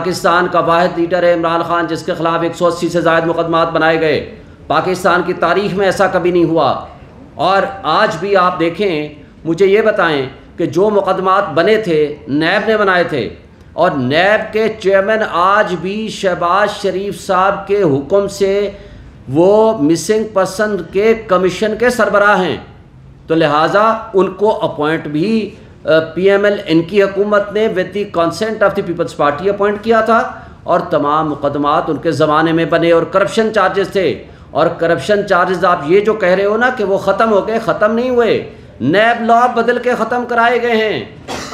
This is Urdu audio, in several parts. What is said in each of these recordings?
پاکستان کا واحد لیڈر ہے عمران خان، جس کے خلاف 180 سے زائد مقدمات بنائے گئے۔ پاکستان کی تاریخ میں ایسا کبھی نہیں ہوا۔ اور آج بھی آپ دیکھیں، مجھے یہ بتائیں کہ جو مقدمات بنے تھے نیب نے بنائے تھے، اور نیب کے چیئرمین آج بھی شہباز شریف صاحب کے حکم سے وہ مسنگ پرسن کے کمیشن کے سربراہ ہیں، تو لہٰذا ان کو اپوائنٹ بھی پی ایم ایل ان کی حکومت نے with the consent of the Peoples Party appoint کیا تھا، اور تمام مقدمات ان کے زمانے میں بنے، اور کرپشن چارجز تھے۔ اور کرپشن چارجز آپ یہ جو کہہ رہے ہو نا کہ وہ ختم ہو گئے، ختم نہیں ہوئے، نیب لا بدل کے ختم کرائے گئے ہیں۔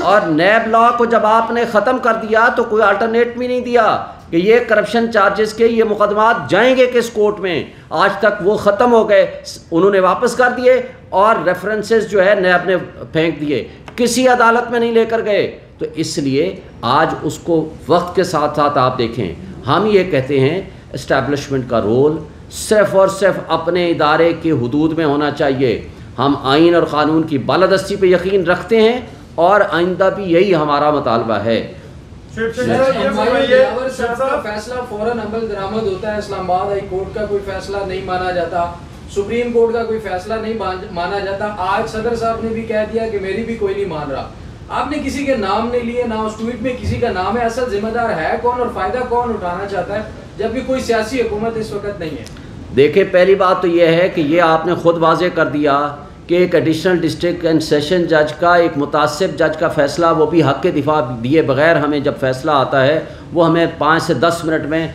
اور نیب لا کو جب آپ نے ختم کر دیا تو کوئی الٹرنیٹ بھی نہیں دیا کہ یہ کرپشن چارجز کے یہ مقدمات جائیں گے کس کورٹ میں، آج تک وہ ختم ہو گئے، انہوں نے واپس کر دیے، اور ریفرنسز جو ہے نیب نے پھینک دیے، کسی عدالت میں نہیں لے کر گئے۔ تو اس لیے آج اس کو وقت کے ساتھ ساتھ آپ دیکھیں، ہم یہ کہتے ہیں اسٹیبلشمنٹ کا رول صرف اور صرف اپنے ادارے کے حدود میں ہونا چاہیے۔ ہم آئین اور قانون کی بالادستی پہ یقین رکھتے ہیں، اور آئندہ بھی یہی ہمارا مطالبہ ہے۔ فیصلہ فوراً عمل درآمد ہوتا ہے، اسلام آباد ہائی کورٹ کا کوئی فیصلہ نہیں مانا جاتا، سپریم کورٹ کا کوئی فیصلہ نہیں مانا جاتا۔ آج صدر صاحب نے بھی کہہ دیا کہ میری بھی کوئی نہیں مان رہا۔ آپ نے کسی کے نام نہیں لیے، نہ اس ٹویٹ میں کسی کا نام ہے، اصل ذمہ دار ہے کون اور فائدہ کون اٹھانا چاہتا ہے، جبکہ کوئی سیاسی حکومت اس وقت نہیں ہے؟ دیکھیں، پہلی بات تو یہ ہے کہ یہ آپ نے خود واضح کر دیا کہ ایک ایڈیشنل ڈسٹرکٹ اینڈ سیشن جج کا، ایک متعصب جج کا فیصلہ، وہ بھی حق کے دفاع دیے بغیر ہمیں جب فیصلہ آتا ہے، وہ ہمیں 5 سے 10 منٹ میں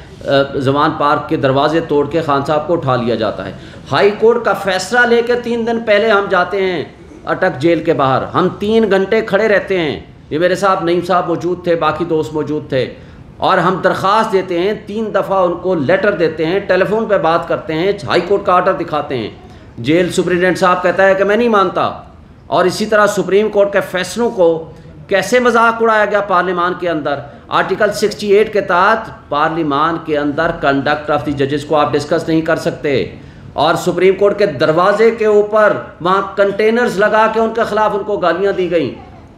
زمان پارک کے دروازے توڑ کے خان صاحب کو اٹھا لیا جاتا ہے۔ ہائی کورٹ کا فیصلہ لے کے 3 دن پہلے ہم جاتے ہیں اٹک جیل کے باہر، ہم 3 گھنٹے کھڑے رہتے ہیں، یہ میرے صاحب نعیم صاحب موجود تھے، باقی دوست موجود تھے، اور ہم درخواست دیتے ہیں، 3 دفعہ ان کو لیٹر دیتے ہیں، ٹیلی فون پہ بات کرتے ہیں، ہائی کورٹ کا آرڈر دکھاتے ہیں، جیل سپرنٹینڈنٹ صاحب کہتا ہے کہ میں نہیں مانتا۔ اور اسی طرح سپریم کورٹ کے فیصلوں کو کیسے مذاق اڑایا گیا پارلیمان کے اندر۔ آرٹیکل 68 کے تحت پارلیمان کے اندر کنڈکٹ آف دی ججز کو آپ ڈسکس نہیں کر سکتے، اور سپریم کورٹ کے دروازے کے اوپر وہاں کنٹینرز لگا کے ان کے خلاف ان کو گالیاں دی گئیں۔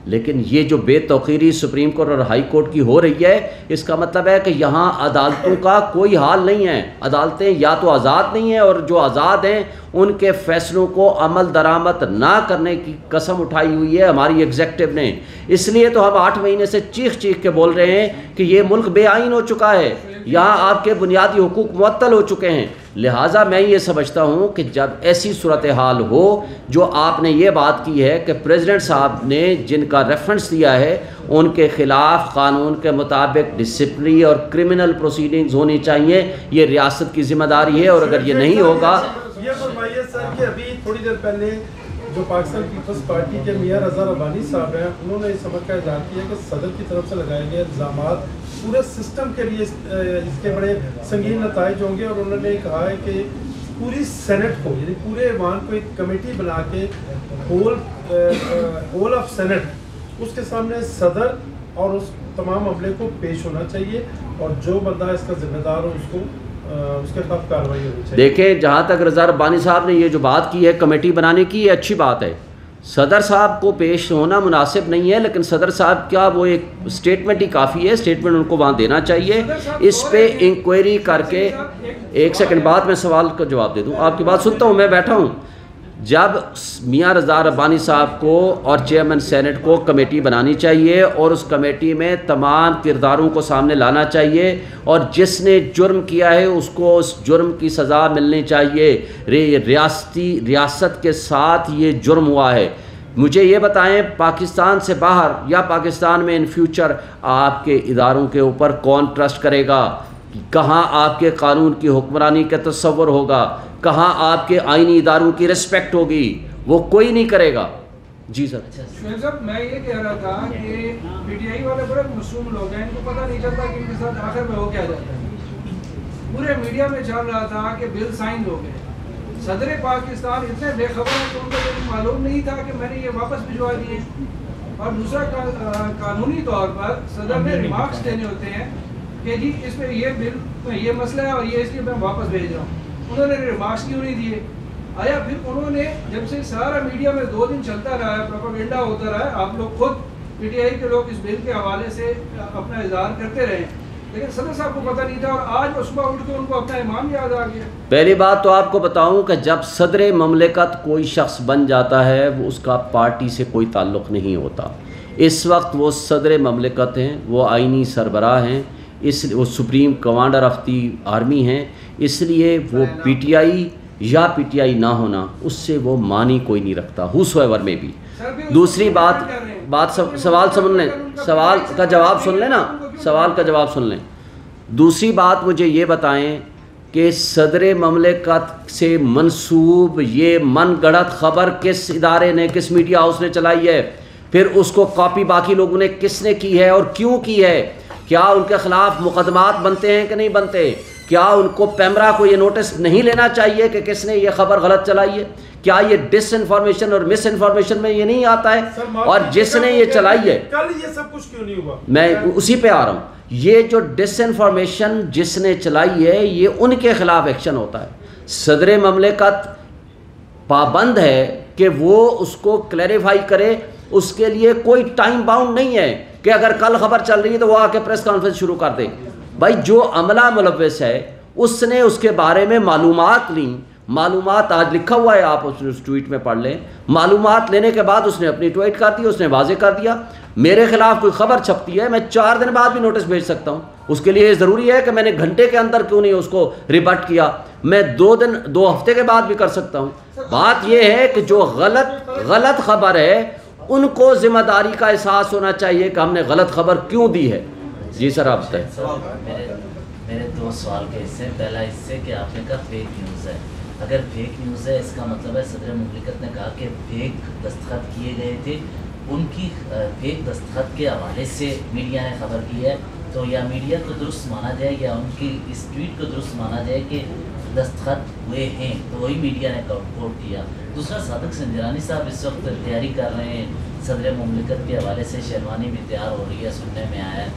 لیکن یہ جو بے توقیری سپریم کورٹ اور ہائی کورٹ کی ہو رہی ہے، اس کا مطلب ہے کہ یہاں عدالتوں کا کوئی حال نہیں ہے۔ عدالتیں یا تو آزاد نہیں ہیں، اور جو آزاد ہیں ان کے فیصلوں کو عمل درآمد نہ کرنے کی قسم اٹھائی ہوئی ہے ہماری ایگزیکٹو نے۔ اس لیے تو ہم 8 مہینے سے چیخ چیخ کے بول رہے ہیں کہ یہ ملک بے آئین ہو چکا ہے، یہاں آپ کے بنیادی حقوق معطل ہو چکے ہیں۔ لہٰذا میں یہ سمجھتا ہوں کہ جب ایسی صورتحال ہو، جو آپ نے یہ بات کی ہے کہ پریزیڈنٹ صاحب نے جن کا ریفرنس دیا ہے ان کے خلاف قانون کے مطابق ڈسپلنری اور کرمنل پروسیڈنگز ہونی چاہیے، یہ ریاست کی ذمہ داری ہے، اور اگر یہ نہیں ہوگا۔ یہ فرمائیے سر کہ ابھی تھوڑی دیر پہلے جو پاکستان پیپلز پارٹی کے میاں رضا ربانی صاحب ہیں، انہوں نے اس سبق کا اظہار کیا کہ صدر کی طرف سے لگائے گئے الزامات پورے سسٹم کے لیے اس کے بڑے سنگین نتائج ہوں گے، اور انہوں نے کہا ہے کہ پوری سینٹ کو، یعنی پورے ایوان کو ایک کمیٹی بنا کے ہول آف سینٹ اس کے سامنے صدر اور اس تمام عملے کو پیش ہونا چاہیے، اور جو بندہ اس کا ذمہ دار ہو اس کو اس کے خلاف کارروائی ہونی چاہیے۔ دیکھیں، جہاں تک رضا ربانی صاحب نے یہ جو بات کی ہے کمیٹی بنانے کی، یہ اچھی بات ہے، صدر صاحب کو پیش ہونا مناسب نہیں ہے، لیکن صدر صاحب کیا وہ ایک اسٹیٹمنٹ ہی کافی ہے، اسٹیٹمنٹ ان کو وہاں دینا چاہیے، اس پہ انکوائری کر کے۔ ایک سیکنڈ بعد میں سوال کا جواب دے دوں، آپ کی بات سنتا ہوں، میں بیٹھا ہوں۔ جب میاں رضا ربانی صاحب کو اور چیئرمین سینٹ کو کمیٹی بنانی چاہیے، اور اس کمیٹی میں تمام کرداروں کو سامنے لانا چاہیے، اور جس نے جرم کیا ہے اس کو اس جرم کی سزا ملنی چاہیے۔ ریاست کے ساتھ یہ جرم ہوا ہے۔ مجھے یہ بتائیں، پاکستان سے باہر یا پاکستان میں ان فیوچر آپ کے اداروں کے اوپر کون ٹرسٹ کرے گا؟ کہاں آپ کے قانون کی حکمرانی کا تصور ہوگا؟ کہاں آپ کے آئینی اداروں کی رسپیکٹ ہوگی؟ وہ کوئی نہیں کرے گا۔ جی سر۔ شعیب صاحب، میں یہ کہہ رہا تھا کہ پی ٹی آئی والے بڑے معصوم لوگ ہیں، ان کو پتہ نہیں چلتا کہ ان کے ساتھ آخر میں ہو کیا جاتا ہے۔ پورے میڈیا میں چل رہا تھا کہ بل سائن ہو گئے، صدر پاکستان اتنے بے خبر ہیں کہ ان کو یہ معلوم نہیں تھا کہ میں نے یہ واپس بھجوا دیے۔ اور دوسرا، قانونی طور پر صدر نے ریمارکس دینے ہوتے ہیں کہ جی اس میں یہ بل یہ مسئلہ ہے اور یہ اس لیے میں واپس بھیج رہا ہوں۔ انہوں نے ریمارکس کیوں نہیں دیے؟ آیا پھر انہوں نے جب سے سارا میڈیا میں 2 دن چلتا رہا ہے، پروپیگنڈا ہوتا رہا ہے، آپ لوگ خود پی ٹی آئی کے لوگ اس بل کے حوالے سے اپنا اظہار کرتے رہے، لیکن صدر صاحب کو پتہ نہیں تھا اور آج وہ صبح اٹھ کے ان کو اپنا امام یاد آ گیا. پہلی بات تو آپ کو بتاؤں کہ جب صدر مملکت کوئی شخص بن جاتا ہے وہ اس کا پارٹی سے کوئی تعلق نہیں ہوتا. اس وقت وہ صدر مملکت ہیں, وہ آئینی سربراہ ہیں, وہ supreme commander of the army ہیں, اس لیے وہ پی ٹی آئی یا پی ٹی آئی نہ ہونا اس سے وہ معنی کوئی نہیں رکھتا ہوس ایور میں بھی. دوسری بات سوال سن لیں, سوال کا جواب سن لیں نا, سوال کا جواب سن لیں. دوسری بات مجھے یہ بتائیں کہ صدر مملکت سے منسوب یہ من گڑھت خبر کس ادارے نے, کس میڈیا ہاؤس نے چلائی ہے, پھر اس کو کاپی باقی لوگوں نے کس نے کی ہے اور کیوں کی ہے, کیا ان کے خلاف مقدمات بنتے ہیں کہ نہیں بنتے, کیا ان کو پیمرا کو یہ نوٹس نہیں لینا چاہیے کہ کس نے یہ خبر غلط چلائی ہے, کیا یہ ڈس انفارمیشن اور مس انفارمیشن میں یہ نہیں آتا ہے, اور جس نے یہ چلائی ہے کل یہ سب کچھ کیوں نہیں ہوا, میں اسی پہ آ رہا ہوں, یہ جو ڈس انفارمیشن جس نے چلائی ہے یہ ان کے خلاف ایکشن ہوتا ہے. صدر مملکت پابند ہے کہ وہ اس کو کلیریفائی کرے, اس کے لیے کوئی ٹائم باؤنڈ نہیں ہے کہ اگر کل خبر چل رہی ہے تو وہ آ کے پریس کانفرنس شروع کر دے. بھائی جو عملہ ملوث ہے اس نے اس کے بارے میں معلومات لیں, معلومات آج لکھا ہوا ہے, آپ اس ٹویٹ میں پڑھ لیں, معلومات لینے کے بعد اس نے اپنی ٹویٹ کر دی, اس نے واضح کر دیا میرے خلاف کوئی خبر چھپتی ہے میں 4 دن بعد بھی نوٹس بھیج سکتا ہوں. اس کے لیے یہ ضروری ہے کہ میں نے گھنٹے کے اندر کیوں نہیں اس کو ریبٹ کیا, میں 2 ہفتے کے بعد بھی کر سکتا ہوں. بات یہ ہے کہ جو غلط خبر ہے ان کو ذمہ داری کا احساس ہونا چاہیے کہ ہم نے غلط خبر کیوں دی ہے. جی سر آپ بتائیں. میرے 2 سوال کے حصے. پہلا حصے کہ آپ نے کہا فیک نیوز ہے, اگر فیک نیوز ہے اس کا مطلب ہے صدر مملکت نے کہا کہ فیک دستخط کیے گئے تھے, ان کی فیک دستخط کے حوالے سے میڈیا نے خبر کی ہے, تو یا میڈیا کو درست مانا جائے یا ان کی اس ٹویٹ کو درست مانا جائے کہ دستخط ہوئے ہیں, تو وہی میڈیا نے کوٹ کیا. دوسرا, صادق سنجرانی صاحب اس وقت تیاری کر رہے ہیں صدر مملکت کے حوالے سے, شیروانی بھی تیار ہو رہی ہے, سننے میں آیا ہے,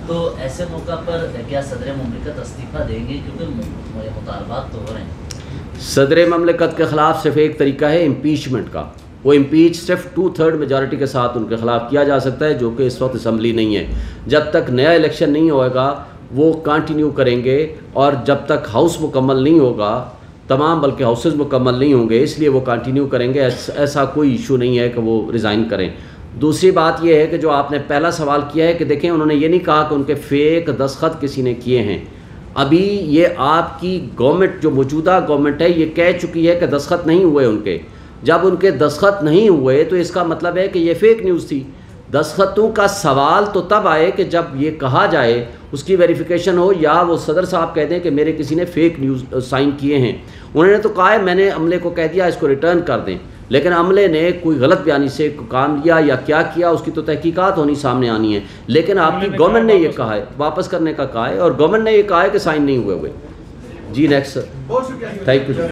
تو ایسے موقع پر کیا صدر مملکت استعفیٰ دیں گے کیونکہ مطالبات تو ہو رہے ہیں؟ صدر مملکت کے خلاف صرف ایک طریقہ ہے امپیچمنٹ کا, وہ امپیچ صرف 2/3 میجارٹی کے ساتھ ان کے خلاف کیا جا سکتا ہے, جو کہ اس وقت اسمبلی نہیں ہے. جب تک نیا الیکشن نہیں ہوئے گا وہ کنٹینیو کریں گے, اور جب تک ہاؤس مکمل نہیں ہوگا تمام, بلکہ ہاؤسز مکمل نہیں ہوں گے, اس لیے وہ کنٹینیو کریں گے. ایسا کوئی ایشو نہیں ہے کہ وہ ریزائن کریں. دوسری بات یہ ہے کہ جو آپ نے پہلا سوال کیا ہے کہ دیکھیں انہوں نے یہ نہیں کہا کہ ان کے فیک دستخط کسی نے کیے ہیں. ابھی یہ آپ کی گورنمنٹ جو موجودہ گورنمنٹ ہے یہ کہہ چکی ہے کہ دستخط نہیں ہوئے ان کے. جب ان کے دستخط نہیں ہوئے تو اس کا مطلب ہے کہ یہ فیک نیوز تھی. دستخطوں کا سوال تو تب آئے کہ جب یہ کہا جائے, اس کی ویریفیکیشن ہو, یا وہ صدر صاحب کہہ دیں کہ میرے کسی نے فیک نیوز سائن کیے ہیں. انہوں نے تو کہا ہے میں نے عملے کو کہہ دیا اس کو ریٹرن کر دیں, لیکن عملے نے کوئی غلط بیانی سے کام لیا یا کیا کیا اس کی تو تحقیقات ہونی سامنے آنی ہے. لیکن آپ کی گورنمنٹ نے یہ کہا ہے واپس کرنے کا کہا ہے, اور گورنمنٹ نے یہ کہا ہے کہ سائن نہیں ہوئے. جی نیکسٹ سر. بہت شکریہ. Thank you.